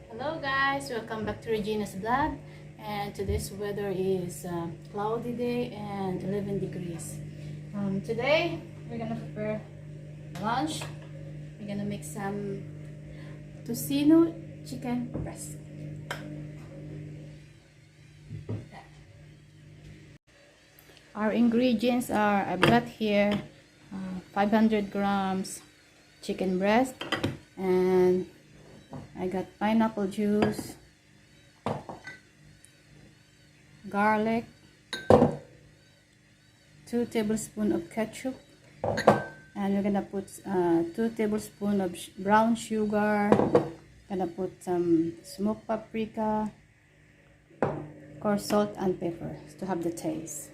Hello guys, welcome back to Regina's vlog, and today's weather is cloudy day and 11 degrees. Today we're gonna prepare lunch. We're gonna make some Tocino chicken breast. Our ingredients are, I've got here 500 grams chicken breast, and I got pineapple juice, garlic, 2 tablespoons of ketchup, and we're gonna put 2 tablespoons of brown sugar. Gonna put some smoked paprika, of course salt and pepper to have the taste.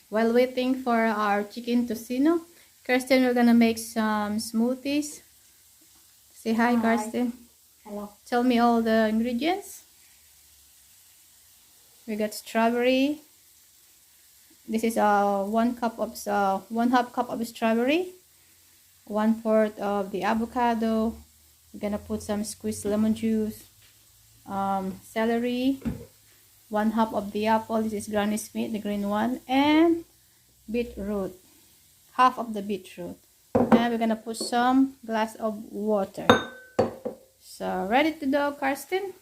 While waiting for our chicken Tocino, Carsten, we're gonna make some smoothies. Say hi, Hi. Carsten. Hello. Tell me all the ingredients. We got strawberry. This is 1/2 cup of strawberry, 1/4 of the avocado. We're gonna put some squeezed lemon juice, celery, 1/2 of the apple. This is Granny Smith, the green one, and beetroot, half of the beetroot. And we're gonna put some glass of water. So ready to go, Carsten?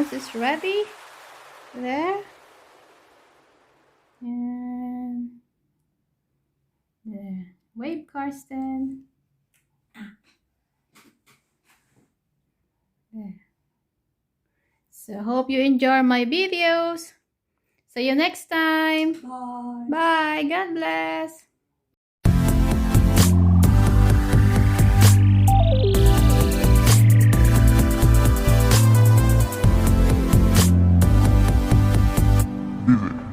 lunch is ready. There. And there. Wave, Carsten. There. So hope you enjoy my videos. See you next time. Bye. Bye. God bless. Visit